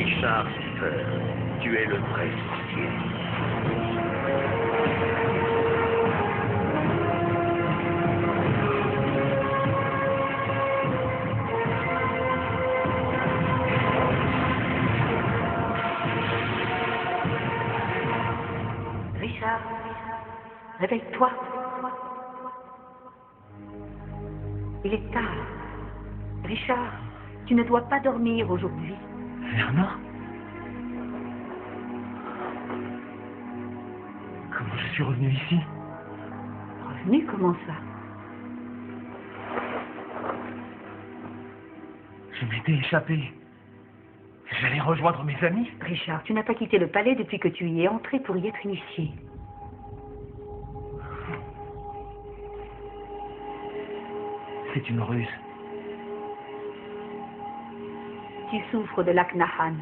Richard Siffer, tu es le vrai sorcier. Richard, réveille-toi. Il est tard. Richard, tu ne dois pas dormir aujourd'hui. Verna? Comment je suis revenu ici? Revenu, comment ça? Je m'étais échappé. J'allais rejoindre mes amis. Richard, tu n'as pas quitté le palais depuis que tu y es entré pour y être initié. C'est une ruse. Tu souffres de l'Aknahan.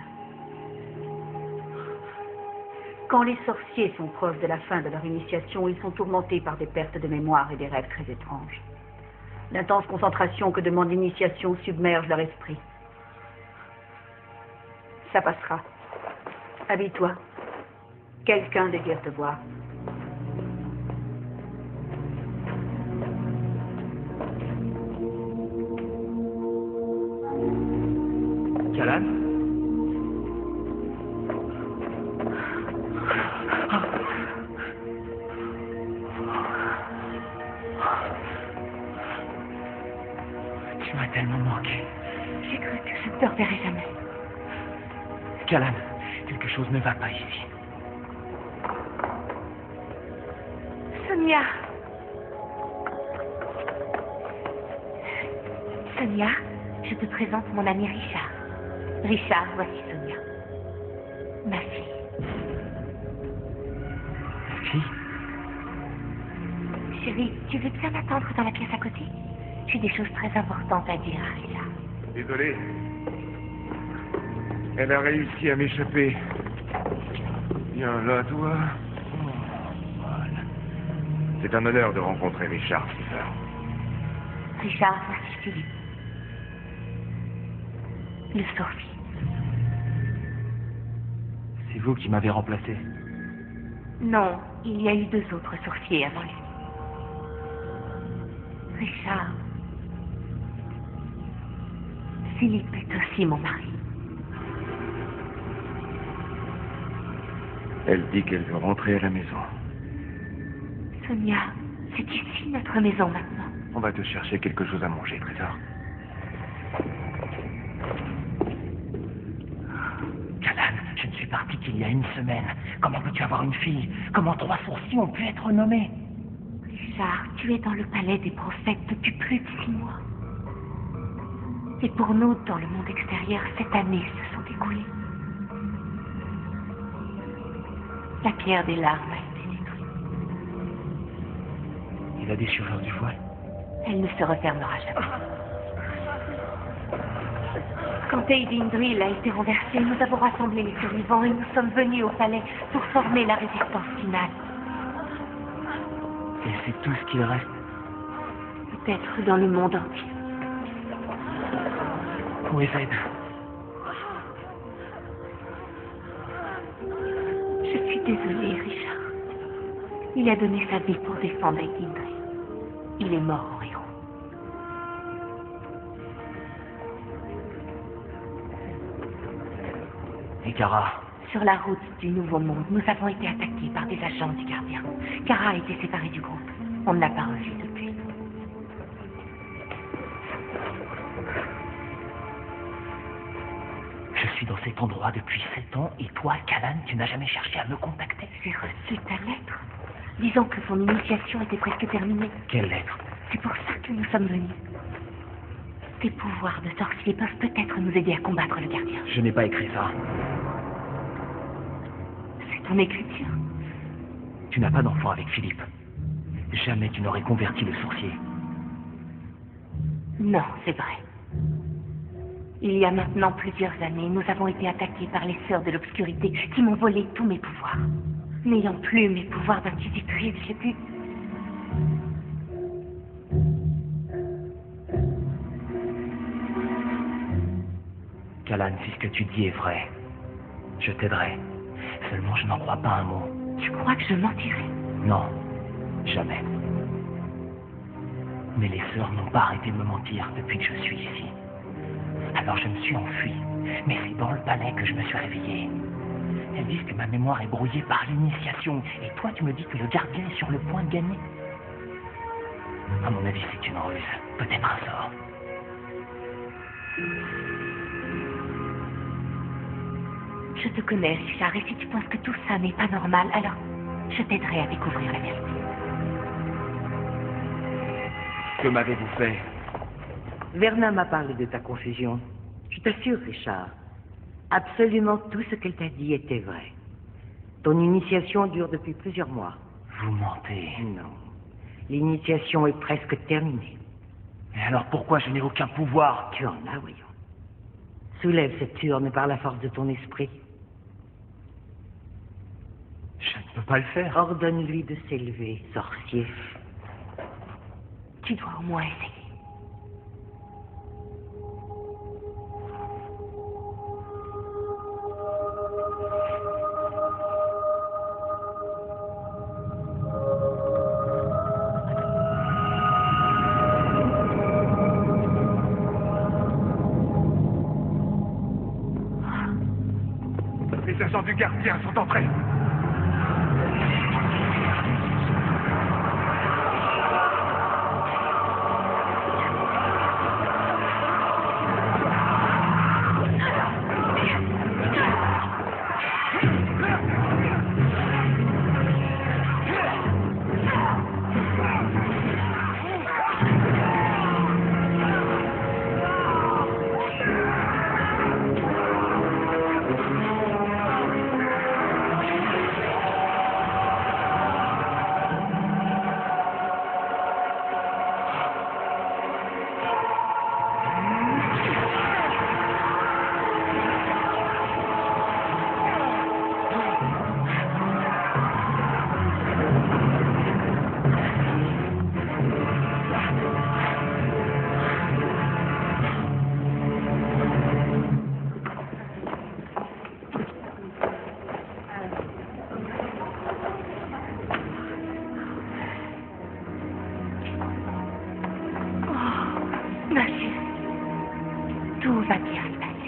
Quand les sorciers sont proches de la fin de leur initiation, ils sont tourmentés par des pertes de mémoire et des rêves très étranges. L'intense concentration que demande l'initiation submerge leur esprit. Ça passera. Habille-toi. Quelqu'un désire te voir. Callan? Tu m'as tellement manqué. J'ai cru que je ne te reverrai jamais. Callan, quelque chose ne va pas ici. Sonia. Sonia, je te présente mon ami Richard. Richard, voici Sonia. Ma fille. Fille? Chérie, tu veux bien m'attendre dans la pièce à côté? J'ai des choses très importantes à dire à Richard. Désolé. Elle a réussi à m'échapper. Viens là, toi. Oh, voilà. C'est un honneur de rencontrer Richard Siffer. Richard, voici Philippe. Le sorcier. C'est vous qui m'avez remplacé. Non, il y a eu 2 autres sorciers avant lui. Richard. Philippe est aussi mon mari. Elle dit qu'elle veut rentrer à la maison. Sonia, c'est ici notre maison maintenant. On va te chercher quelque chose à manger, Trésor. Callan, je ne suis parti qu'il y a 1 semaine. Comment peux-tu avoir une fille? Comment 3 sorciers ont pu être nommés? Richard, tu es dans le palais des prophètes depuis plus de 6 mois. Et pour nous, dans le monde extérieur, cette année se sont écoulées. La pierre des larmes a été détruite. Et la déchirure du voile? Elle ne se refermera jamais. Quand Aidin Drill a été renversé, nous avons rassemblé les survivants et nous sommes venus au palais pour former la résistance finale. Et c'est tout ce qu'il reste? Peut-être dans le monde entier. Où est Zed? Je suis désolée, Richard. Il a donné sa vie pour défendre Aidin Drill. Il est mort en héros. Et Kara? Sur la route du Nouveau Monde, nous avons été attaqués par des agents du gardien. Kara a été séparée du groupe. On ne l'a pas revue depuis. Je suis dans cet endroit depuis 7 ans et toi, Callan, tu n'as jamais cherché à me contacter? J'ai reçu ta lettre. Disons que son initiation était presque terminée. Quelle lettre? C'est pour ça que nous sommes venus. Tes pouvoirs de sorcier peuvent peut-être nous aider à combattre le gardien. Je n'ai pas écrit ça. C'est ton écriture. Tu n'as pas d'enfant avec Philippe. Jamais tu n'aurais converti le sorcier. Non, c'est vrai. Il y a maintenant plusieurs années, nous avons été attaqués par les sœurs de l'obscurité qui m'ont volé tous mes pouvoirs. N'ayant plus mes pouvoirs d'inquisitrice, j'ai pu... Callan, si ce que tu dis est vrai, Je t'aiderai. Seulement, je n'en crois pas un mot. Tu crois que je mentirais? Non, jamais. Mais les sœurs n'ont pas arrêté de me mentir depuis que je suis ici. Alors je me suis enfui. Mais c'est dans le palais que je me suis réveillé. Elles disent que ma mémoire est brouillée par l'initiation. Et toi, tu me dis que le gardien est sur le point de gagner. À mon avis, c'est une ruse. Peut-être un sort. Je te connais, Richard, et si tu penses que tout ça n'est pas normal, alors je t'aiderai à découvrir la vérité. Que m'avez-vous fait? Verna m'a parlé de ta confusion. Je t'assure, Richard, absolument tout ce qu'elle t'a dit était vrai. Ton initiation dure depuis plusieurs mois. Vous mentez. Non. L'initiation est presque terminée. Et alors pourquoi je n'ai aucun pouvoir? Tu en as, voyons. Soulève cette urne par la force de ton esprit. Je ne peux pas le faire. Ordonne-lui de s'élever, sorcier. Tu dois au moins essayer. Les agents du gardien sont entrés.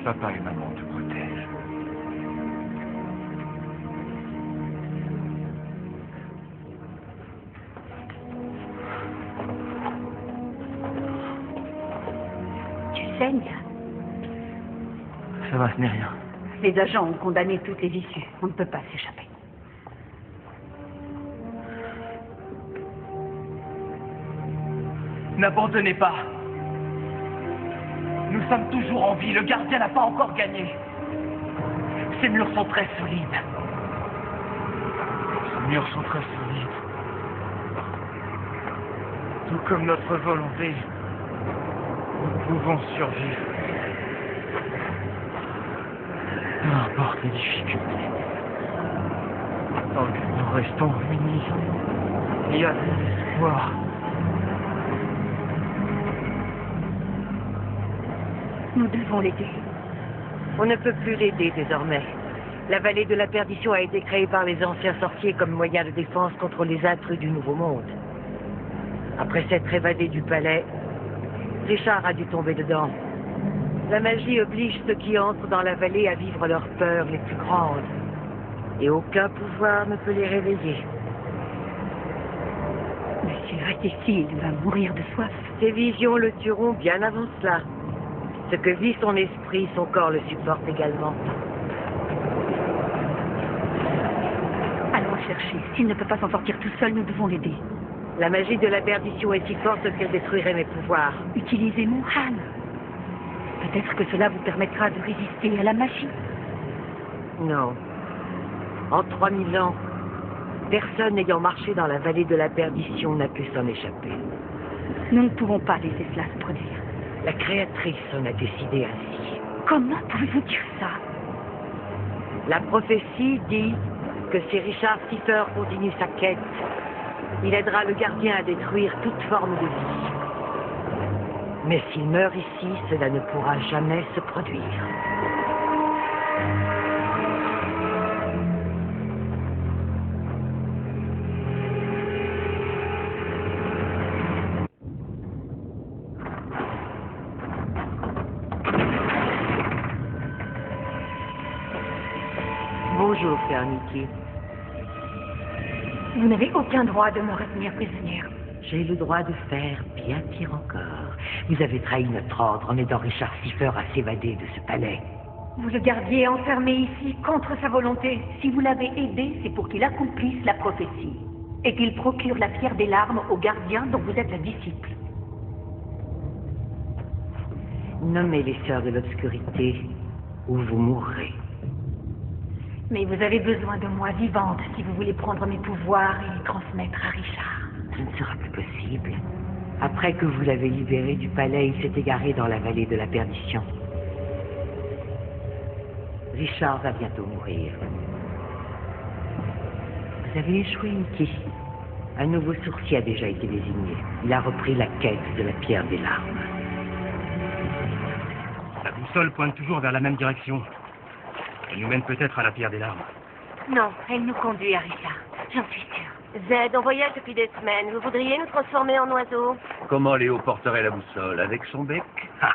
Papa et maman te protègent. Tu saignes? Ça va, ce n'est rien. Les agents ont condamné toutes les issues. On ne peut pas s'échapper. N'abandonnez pas. Nous sommes toujours en vie. Le gardien n'a pas encore gagné. Ces murs sont très solides. Ces murs sont très solides. Tout comme notre volonté, nous pouvons survivre. Peu importe les difficultés. Tant que nous restons unis, il y a de l'espoir. Nous devons l'aider. On ne peut plus l'aider désormais. La vallée de la perdition a été créée par les anciens sorciers comme moyen de défense contre les intrus du Nouveau Monde. Après s'être évadé du palais, Richard a dû tomber dedans. La magie oblige ceux qui entrent dans la vallée à vivre leurs peurs les plus grandes. Et aucun pouvoir ne peut les réveiller. Monsieur, reste ici, il va mourir de soif. Ses visions le tueront bien avant cela. Ce que vit son esprit, son corps le supporte également. Allons le chercher. S'il ne peut pas s'en sortir tout seul, nous devons l'aider. La magie de la perdition est si forte qu'elle détruirait mes pouvoirs. Utilisez mon Han. Peut-être que cela vous permettra de résister à la magie. Non. En 3000 ans, personne n'ayant marché dans la vallée de la perdition n'a pu s'en échapper. Nous ne pouvons pas laisser cela se produire. La créatrice en a décidé ainsi. Comment pouvez-vous dire ça? La prophétie dit que si Richard Cipher continue sa quête, il aidera le gardien à détruire toute forme de vie. Mais s'il meurt ici, cela ne pourra jamais se produire. Bonjour, Sœur Nikki. Vous n'avez aucun droit de me retenir prisonnière. J'ai le droit de faire bien pire encore. Vous avez trahi notre ordre en aidant Richard Cipher à s'évader de ce palais. Vous le gardiez enfermé ici contre sa volonté. Si vous l'avez aidé, c'est pour qu'il accomplisse la prophétie et qu'il procure la pierre des larmes au gardien dont vous êtes la disciple. Nommez les Sœurs de l'Obscurité ou vous mourrez. Mais vous avez besoin de moi vivante si vous voulez prendre mes pouvoirs et les transmettre à Richard. Ce ne sera plus possible. Après que vous l'avez libéré du palais, il s'est égaré dans la vallée de la perdition. Richard va bientôt mourir. Vous avez échoué, Nikki. Un nouveau sourcier a déjà été désigné. Il a repris la quête de la pierre des larmes. La boussole pointe toujours vers la même direction. Elle nous mène peut-être à la pierre des larmes. Non, elle nous conduit à Richard. J'en suis sûre. Zed, on voyage depuis des semaines. Vous voudriez nous transformer en oiseaux? Comment Léo porterait la boussole? Avec son bec? Ah.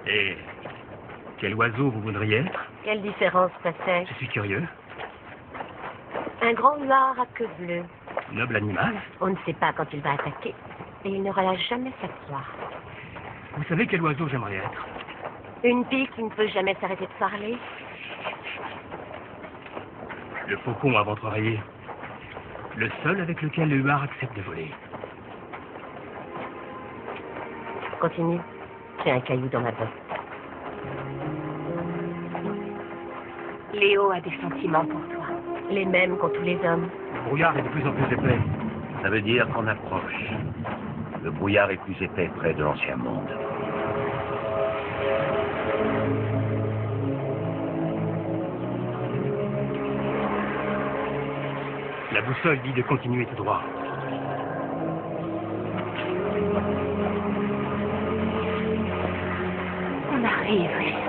Et quel oiseau vous voudriez être? Quelle différence ça fait? Je suis curieux. Un grand huard à queue bleue. Noble animal. On ne sait pas quand il va attaquer. Et il ne relâche jamais sa proie. Vous savez quel oiseau j'aimerais être? Une pique qui ne peut jamais s'arrêter de parler. Le faucon à ventre rayé. Le seul avec lequel le huard accepte de voler. Continue. J'ai un caillou dans ma botte. Léo a des sentiments pour toi. Les mêmes qu'ont tous les hommes. Le brouillard est de plus en plus épais. Ça veut dire qu'on approche. Le brouillard est plus épais près de l'ancien monde. La boussole dit de continuer tout droit. On arrive, Richard.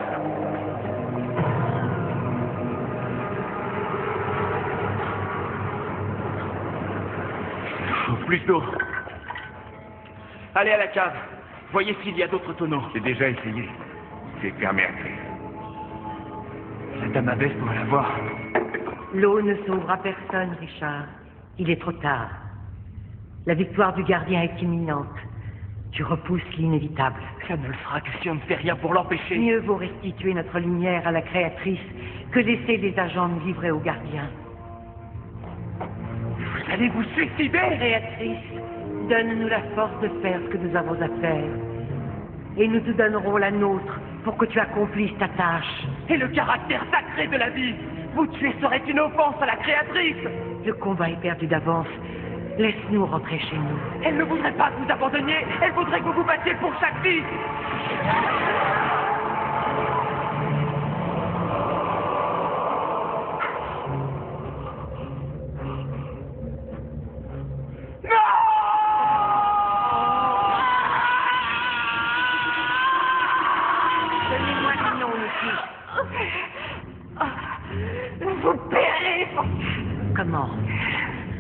Plus d'eau. Allez à la cave. Voyez s'il y a d'autres tonneaux. J'ai déjà essayé. C'est fermé à clé. La dame abbesse doit la voir. L'eau ne sauvera personne, Richard. Il est trop tard. La victoire du gardien est imminente. Tu repousses l'inévitable. Ça ne le fera que si on ne fait rien pour l'empêcher. Mieux vaut restituer notre lumière à la créatrice que laisser les agents nous livrer au gardien. Vous allez vous suicider. Créatrice, donne-nous la force de faire ce que nous avons à faire. Et nous te donnerons la nôtre pour que tu accomplisses ta tâche. Et le caractère sacré de la vie. Vous tuer serait une offense à la créatrice. Le combat est perdu d'avance. Laisse-nous rentrer chez nous. Elle ne voudrait pas que vous abandonniez. Elle voudrait que vous vous battiez pour chaque vie. Donnez-moi le nom, Nikki. Vous paierez. Comment?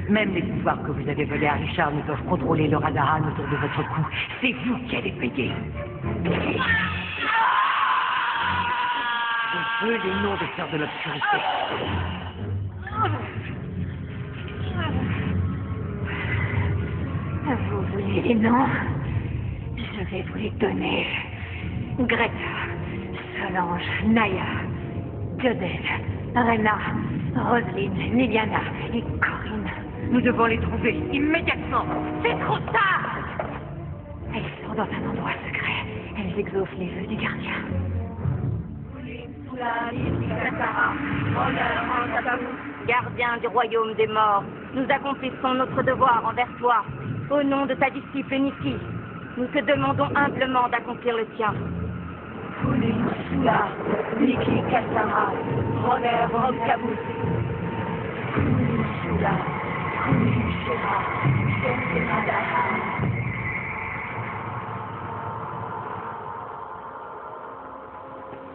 Même les pouvoirs que vous avez volés à Richard ne peuvent contrôler le Radahan autour de votre cou. C'est vous qui allez payer. Je veux les noms des Sœurs de l'Obscurité. Vous voulez les noms? Je vais vous les donner. Greta, Solange, Naya, Jodel, Rena, Roselyne, Liliana et Corinne. Nous devons les trouver immédiatement. C'est trop tard! Elles sont dans un endroit secret. Elles exaucent les vœux du gardien. Gardien du royaume des morts, nous accomplissons notre devoir envers toi. Au nom de ta disciple Nikki, nous te demandons humblement d'accomplir le tien.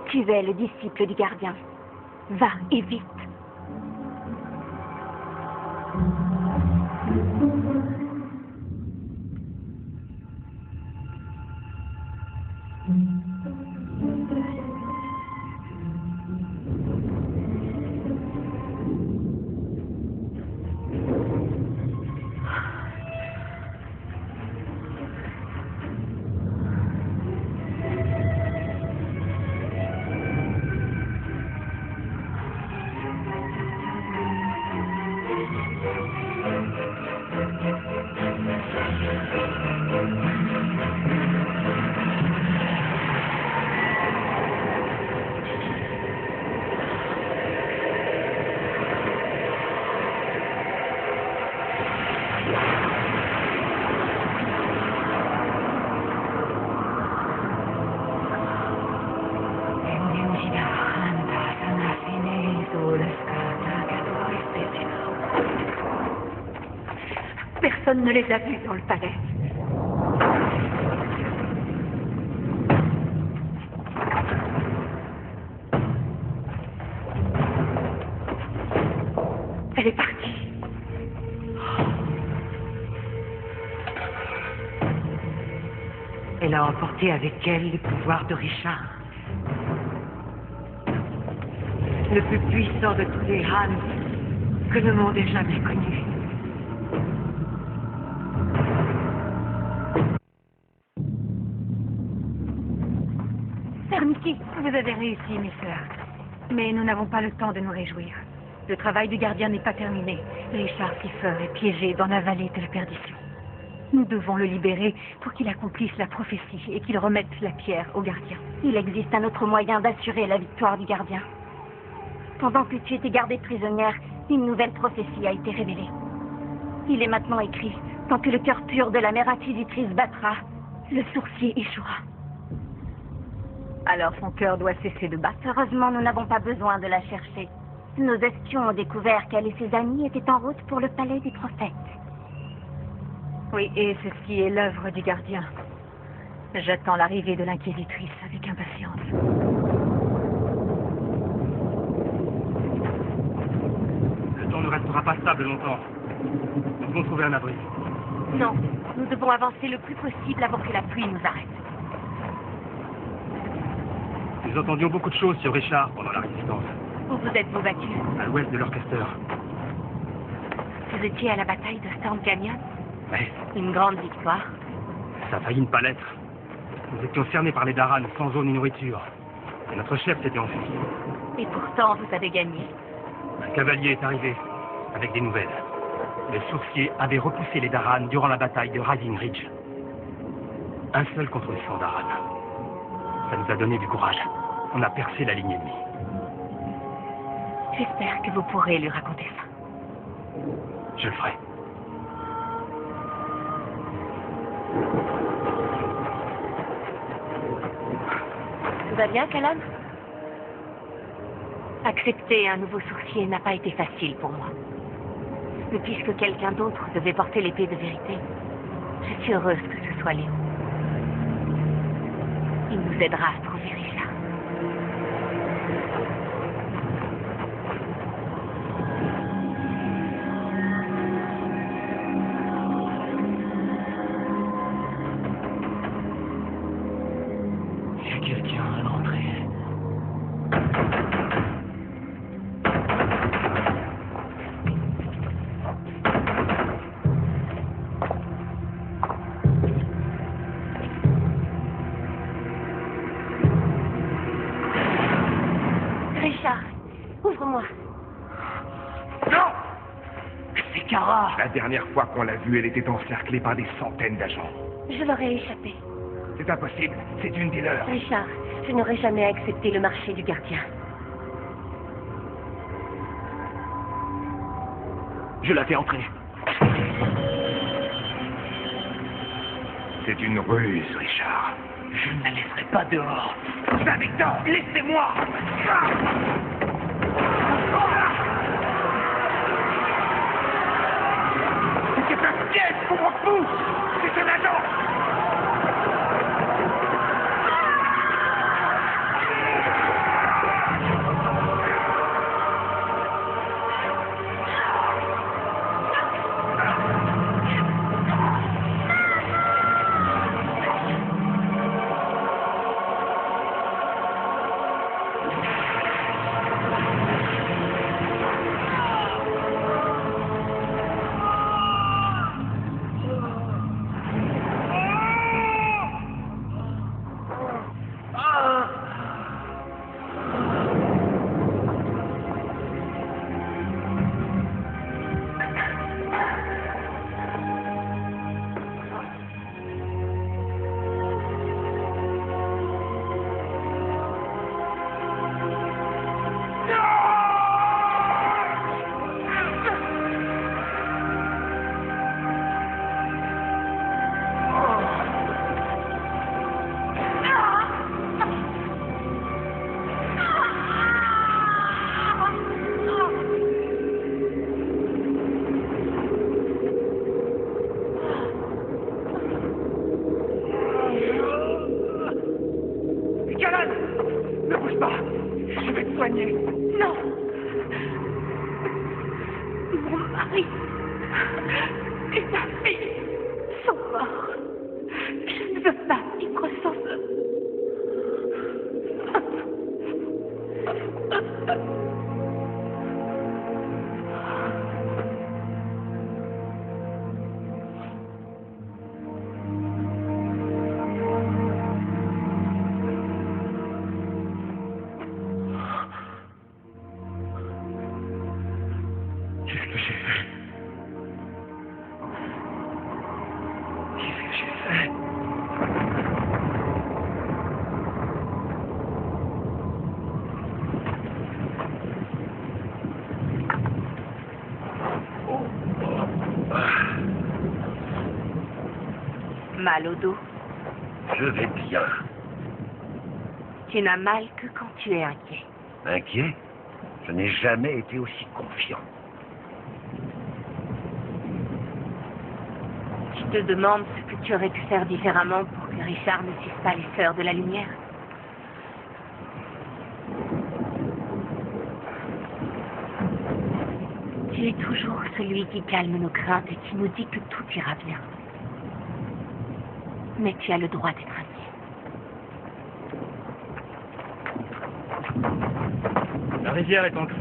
Tu es le disciple du gardien. Va et vite. Personne ne les a vus dans le palais. Elle est partie. Elle a emporté avec elle les pouvoirs de Richard. Le plus puissant de tous les Han que le monde ait jamais connu. Mickey, vous avez réussi, mes sœurs. Mais nous n'avons pas le temps de nous réjouir. Le travail du gardien n'est pas terminé. Richard Kiefer est piégé dans la vallée de la perdition. Nous devons le libérer pour qu'il accomplisse la prophétie et qu'il remette la pierre au gardien. Il existe un autre moyen d'assurer la victoire du gardien. Pendant que tu étais gardée prisonnière, une nouvelle prophétie a été révélée. Il est maintenant écrit, tant que le cœur pur de la mère inquisitrice battra, le sourcier échouera. Alors son cœur doit cesser de battre. Heureusement, nous n'avons pas besoin de la chercher. Nos espions ont découvert qu'elle et ses amis étaient en route pour le palais des prophètes. Oui, et c'est ce qui est l'œuvre du gardien. J'attends l'arrivée de l'inquisitrice avec impatience. Le temps ne restera pas stable longtemps. Nous devons trouver un abri. Non, nous devons avancer le plus possible avant que la pluie nous arrête. Nous entendions beaucoup de choses sur Richard pendant la résistance, Où vous êtes-vous battu? à l'ouest de l'orchestre. Vous étiez à la bataille de Storm Canyon? Mais Une grande victoire. ça a failli ne pas l'être. Nous étions cernés par les Daran sans eau ni nourriture. Et notre chef s'était enfui. Et pourtant, vous avez gagné. Un cavalier est arrivé avec des nouvelles. Le sourcier avait repoussé les Daran durant la bataille de Rising Ridge. Un seul contre 100 Daran. Ça nous a donné du courage. On a percé la ligne ennemie. J'espère que vous pourrez lui raconter ça. Je le ferai. Tout va bien, Callan? Accepter un nouveau sourcier n'a pas été facile pour moi. Mais puisque quelqu'un d'autre devait porter l'épée de vérité, je suis heureuse que ce soit Léo. Il nous aidera à trouver Richard. Il y a quelqu'un à l'entrée. Richard, ouvre-moi. Non! C'est Kara! La dernière fois qu'on l'a vue, elle était encerclée par des centaines d'agents. Je leur ai échappé. C'est impossible, c'est une dealer. Richard, je n'aurais jamais accepté le marché du gardien. Je la fais entrer. C'est une ruse, Richard. Je ne la laisserai pas dehors. Habitant, Laissez-moi! c'est un piège qu'on m'en fout. C'est un agent. Ne bouge pas. Je vais te soigner. Non. Mon mari et ma fille sont morts. Je ne veux pas vivre sans eux. Qu'est-ce que j'ai fait? Qu'est-ce que j'ai fait? Mal au dos. Je vais bien. Tu n'as mal que quand tu es inquiet. Inquiet? Je n'ai jamais été aussi confiant. Tu te demandes ce que tu aurais pu faire différemment pour que Richard ne suive pas les sœurs de la lumière? Tu es toujours celui qui calme nos craintes et qui nous dit que tout ira bien. Mais tu as le droit d'être inquiet. La rivière est en crue.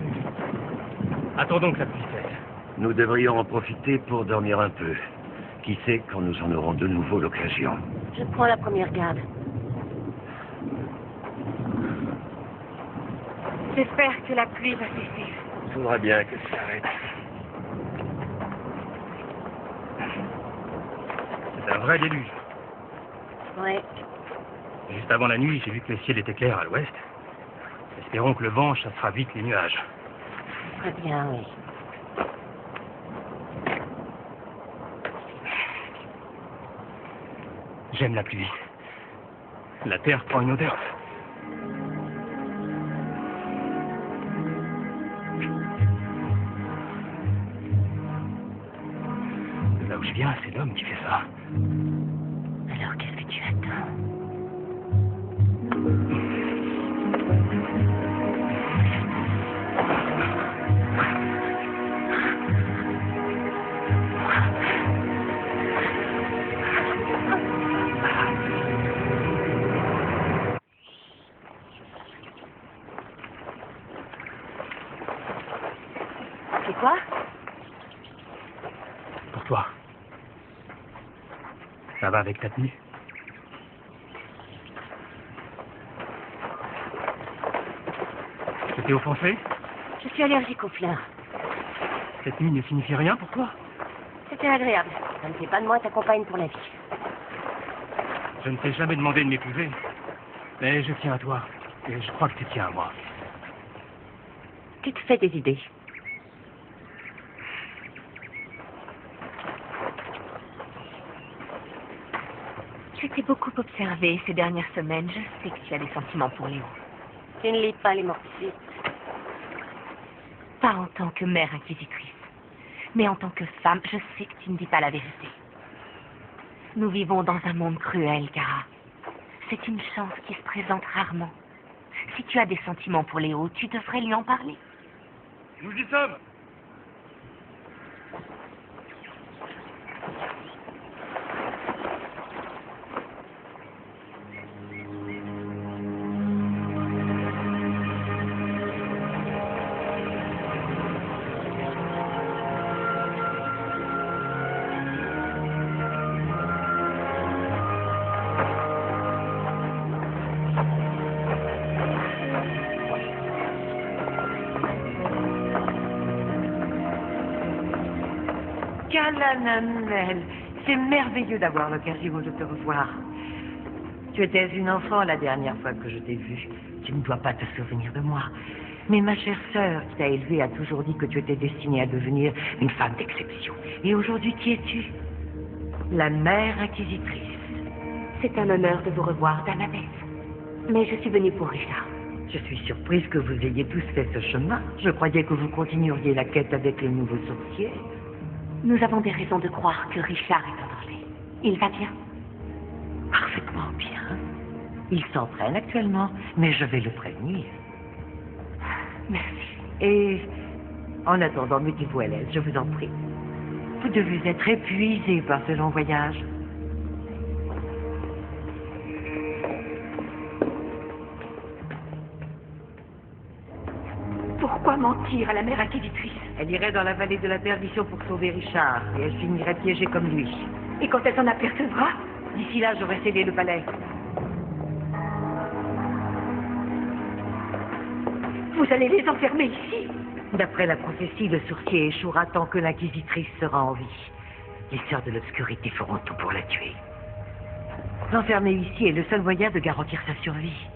Attendons que la pluie cesse. Nous devrions en profiter pour dormir un peu. Qui sait quand nous en aurons de nouveau l'occasion. Je prends la première garde. J'espère que la pluie va cesser. Il faudra bien que ça s'arrête. C'est un vrai déluge. Ouais. Juste avant la nuit, j'ai vu que le ciel était clair à l'ouest. Espérons que le vent chassera vite les nuages. Très bien, oui. J'aime la pluie. La terre prend une odeur. De là où je viens, c'est l'homme qui fait ça. Alors qu'est-ce que tu attends? C'est quoi? Pour toi. Ça va avec ta tenue? Tu t'es offensé? Je suis allergique aux fleurs. Cette nuit ne signifie rien pour toi? C'était agréable. Ça ne fait pas de moi ta compagne pour la vie. Je ne t'ai jamais demandé de m'épouser. Mais je tiens à toi. Et je crois que tu tiens à moi. Tu te fais des idées. Je t'ai beaucoup observé ces dernières semaines. Je sais que tu as des sentiments pour Léo. Tu ne lis pas les mortiers. Pas en tant que mère inquisitrice. Mais en tant que femme, je sais que tu ne dis pas la vérité. Nous vivons dans un monde cruel, Kara. C'est une chance qui se présente rarement. Si tu as des sentiments pour Léo, tu devrais lui en parler. Nous y sommes! Calananel, c'est merveilleux d'avoir l'occasion de te revoir. Tu étais une enfant la dernière fois que je t'ai vue. Tu ne dois pas te souvenir de moi. Mais ma chère sœur qui t'a élevée a toujours dit que tu étais destinée à devenir une femme d'exception. Et aujourd'hui, qui es-tu? La mère inquisitrice. C'est un honneur de vous revoir, Dame Abbesse. Mais je suis venue pour Richard. Je suis surprise que vous ayez tous fait ce chemin. Je croyais que vous continueriez la quête avec les nouveaux sorciers. Nous avons des raisons de croire que Richard est en danger. Il va bien. Parfaitement bien. Il s'entraîne actuellement, mais je vais le prévenir. Merci. Et en attendant, mettez-vous à l'aise, je vous en prie. Vous devez être épuisé par ce long voyage. Pourquoi mentir à la mère inquisitrice? Elle irait dans la vallée de la perdition pour sauver Richard, et elle finirait piégée comme lui. Et quand elle s'en apercevra? D'ici là, j'aurai scellé le palais. Vous allez les enfermer ici? D'après la prophétie, le sorcier échouera tant que l'inquisitrice sera en vie. Les sœurs de l'obscurité feront tout pour la tuer. L'enfermer ici est le seul moyen de garantir sa survie.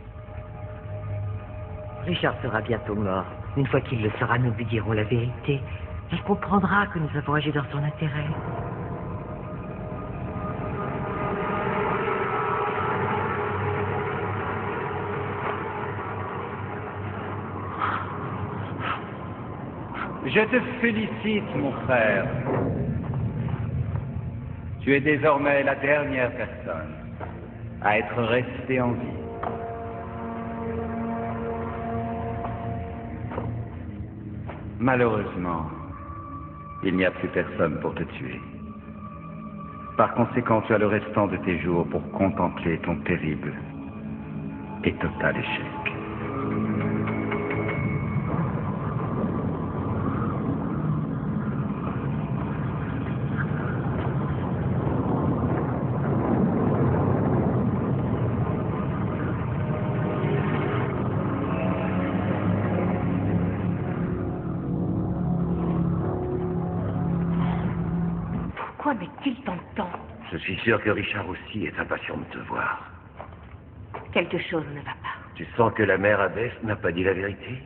Richard sera bientôt mort. Une fois qu'il le saura, nous lui dirons la vérité. Il comprendra que nous avons agi dans son intérêt. Je te félicite, mon frère. Tu es désormais la dernière personne à être restée en vie. Malheureusement, il n'y a plus personne pour te tuer. Par conséquent, tu as le restant de tes jours pour contempler ton terrible et total échec. Pourquoi met-il tant de temps? Je suis sûr que Richard aussi est impatient de te voir. Quelque chose ne va pas. Tu sens que la mère abbesse n'a pas dit la vérité?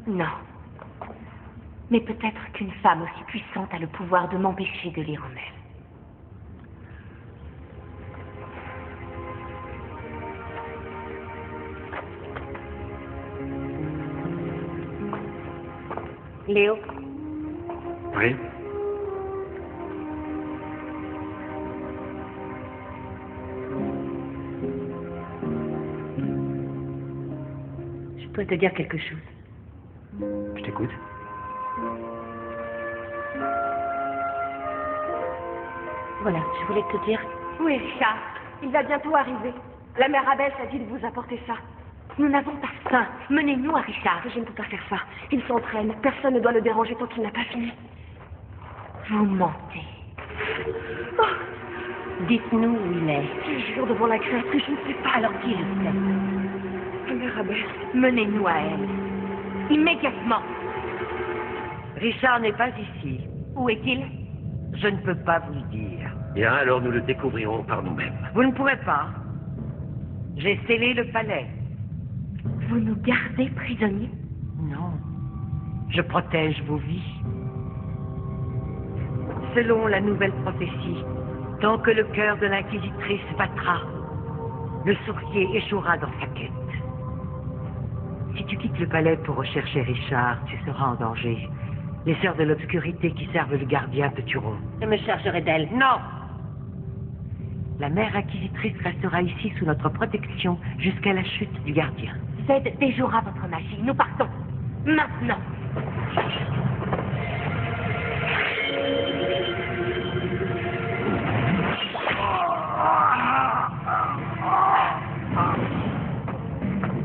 Non. Mais peut-être qu'une femme aussi puissante a le pouvoir de m'empêcher de lire en elle. Léo, Oui. je dois te dire quelque chose. Je t'écoute. Voilà, je voulais te dire... Oui, Richard. Il va bientôt arriver. La mère abbesse a dit de vous apporter ça. Nous n'avons pas faim. Menez-nous à Richard. Je ne peux pas faire ça. Il s'entraîne. Personne ne doit le déranger tant qu'il n'a pas fini. Vous mentez. Oh, Dites-nous où il est. je jure devant la créatrice, je ne sais pas. Alors qui le sait? La mère abbesse, menez-nous à elle. Immédiatement. Richard n'est pas ici. Où est-il? Je ne peux pas vous le dire. Bien, alors nous le découvrirons par nous-mêmes. Vous ne pourrez pas. J'ai scellé le palais. Vous nous gardez prisonniers? Non. Je protège vos vies. Selon la nouvelle prophétie, tant que le cœur de l'inquisitrice battra, le sorcier échouera dans sa quête. Si tu quittes le palais pour rechercher Richard, tu seras en danger. Les sœurs de l'obscurité qui servent le gardien te tueront. Je me chargerai d'elle. Non! La mère inquisitrice restera ici sous notre protection jusqu'à la chute du gardien. Zed déjouera votre magie. Nous partons. Maintenant.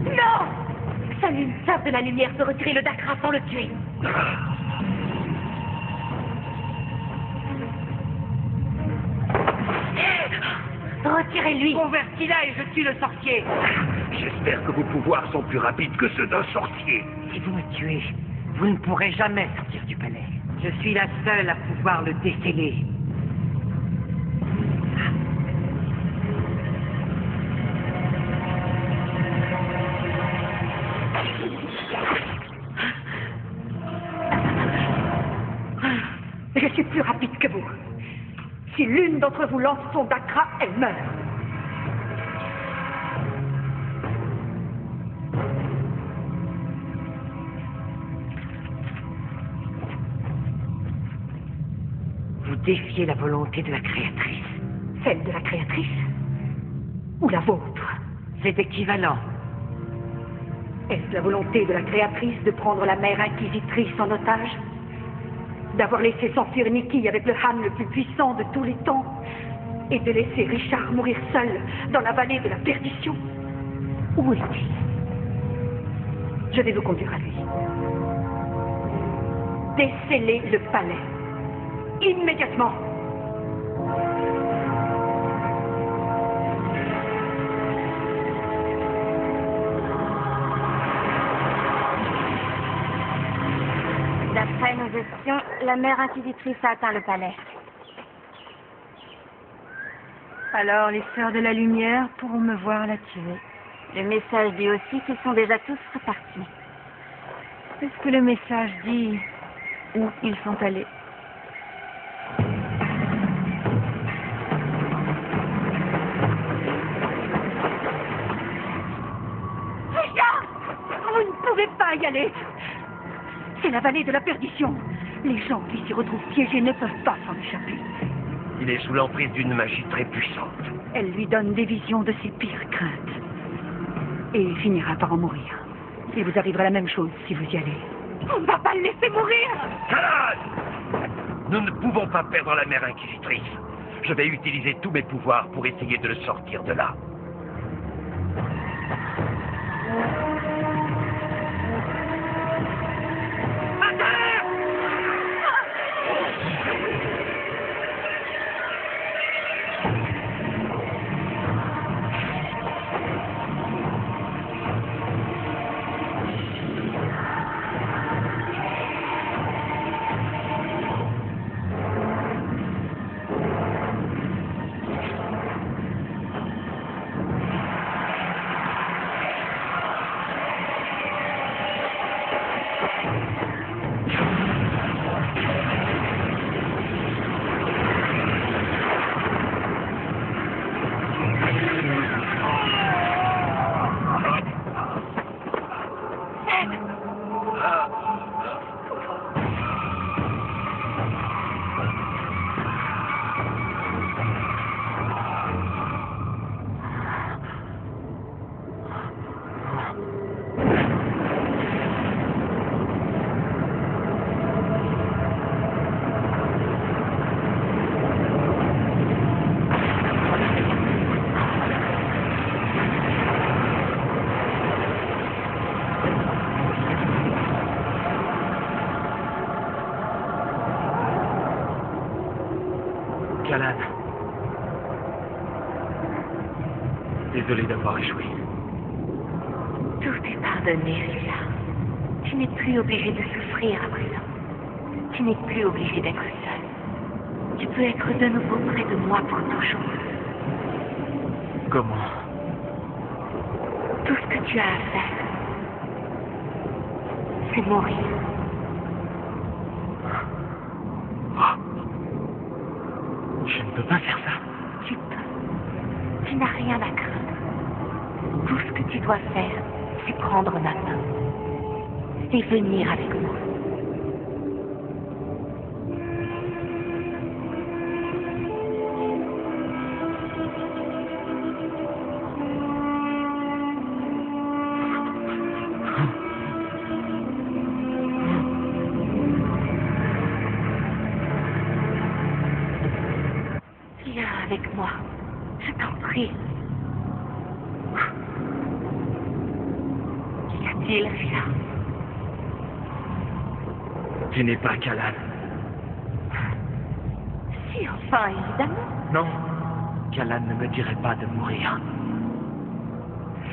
Non! Salut, sœur de la lumière, peut retirer le Dakra sans le tuer. Retirez-lui. Convertis-la et je tue le sorcier. J'espère que vos pouvoirs sont plus rapides que ceux d'un sorcier. Si vous me tuez, vous ne pourrez jamais sortir du palais. Je suis la seule à pouvoir le déceler. Je suis plus rapide que vous. Si l'une d'entre vous lance son Dakra, elle meurt. Vous défiez la volonté de la créatrice. Celle de la créatrice? Ou la vôtre? C'est équivalent. Est-ce la volonté de la créatrice de prendre la mère inquisitrice en otage? D'avoir laissé s'enfuir Nikki avec le Han le plus puissant de tous les temps? Et de laisser Richard mourir seul dans la vallée de la perdition? Où est-il? Je vais vous conduire à lui. Descellez le palais. Immédiatement. D'après nos espions, la mère inquisitrice a atteint le palais. Alors les Sœurs de la Lumière pourront me voir la tuer. Le message dit aussi qu'ils sont déjà tous repartis. Est-ce que le message dit où ils sont allés? Richard! Vous ne pouvez pas y aller! C'est la vallée de la perdition. Les gens qui s'y retrouvent piégés ne peuvent pas s'en échapper. Il est sous l'emprise d'une magie très puissante. Elle lui donne des visions de ses pires craintes. Et il finira par en mourir. Et vous arriverez à la même chose si vous y allez. On ne va pas le laisser mourir! Calade! Nous ne pouvons pas perdre la mère inquisitrice. Je vais utiliser tous mes pouvoirs pour essayer de le sortir de là. Callan. Désolé d'avoir échoué. Tout est pardonné, Richard. Tu n'es plus obligé de souffrir à présent. Tu n'es plus obligé d'être seul. Tu peux être de nouveau près de moi pour toujours. Comment? Tout ce que tu as à faire, c'est mourir. Je ne peux pas faire ça. Tu peux. Tu n'as rien à craindre. Tout ce que tu dois faire, c'est prendre ma main et venir avec moi. Viens avec moi, je t'en prie. Qu'y a-t-il, Richard? Tu n'es pas Callan. Si, enfin, évidemment. Non, Callan ne me dirait pas de mourir.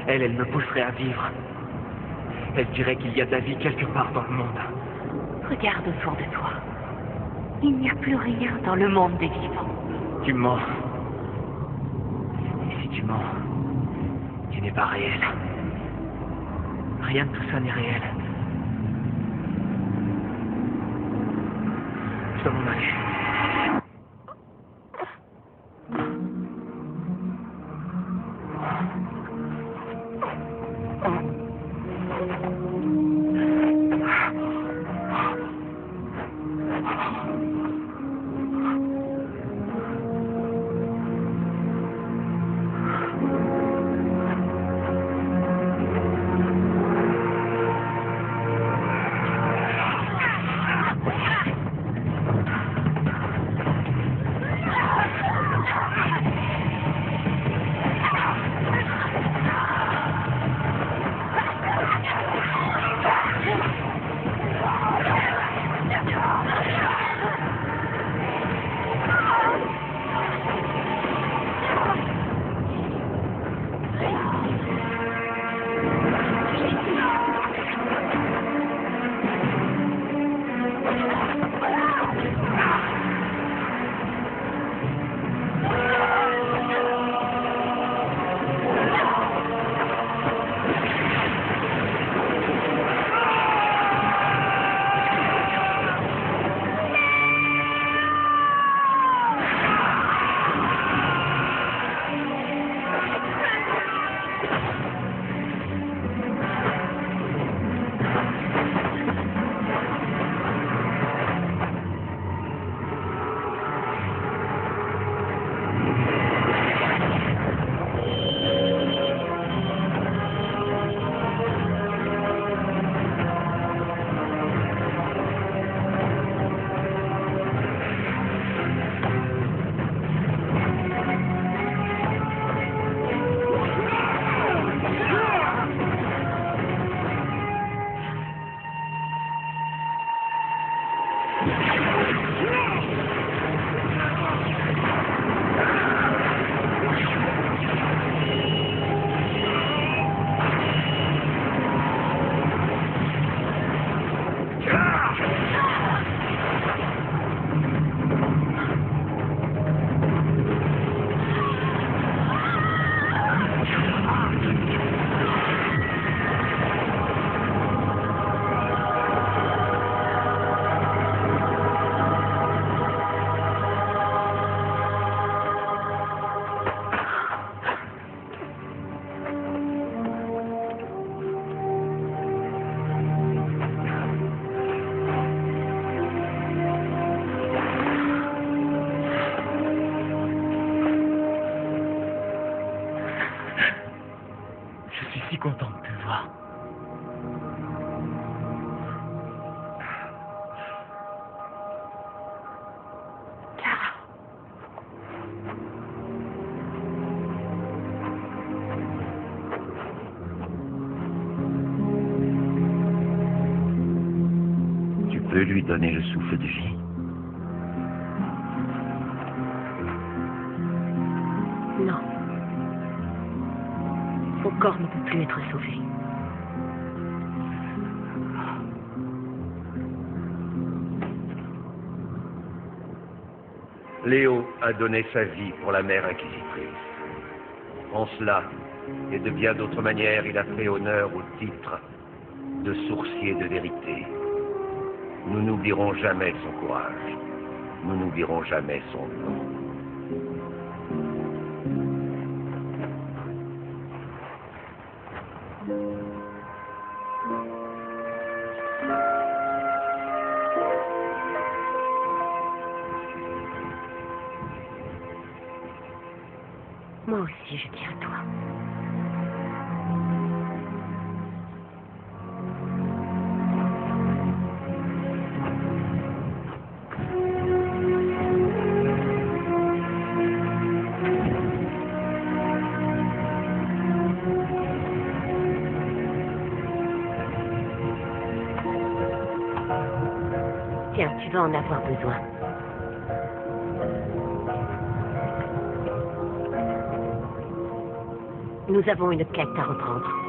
Elle me pousserait à vivre. Elle dirait qu'il y a de la vie quelque part dans le monde. Regarde autour de toi. Il n'y a plus rien dans le monde des vivants. Tu mens. Et si tu mens, tu n'es pas réel. Rien de tout ça n'est réel. Je dois m'en aller. content de te voir. Clara. Tu peux lui donner le souffle de vie. Non. Son corps ne peut plus être sauvé. Léo a donné sa vie pour la mère inquisitrice. En cela, et de bien d'autres manières, il a fait honneur au titre de sourcier de vérité. Nous n'oublierons jamais son courage. Nous n'oublierons jamais son nom. Moi aussi, je tiens à toi. Tiens, tu vas en avoir besoin. Nous avons une quête à reprendre.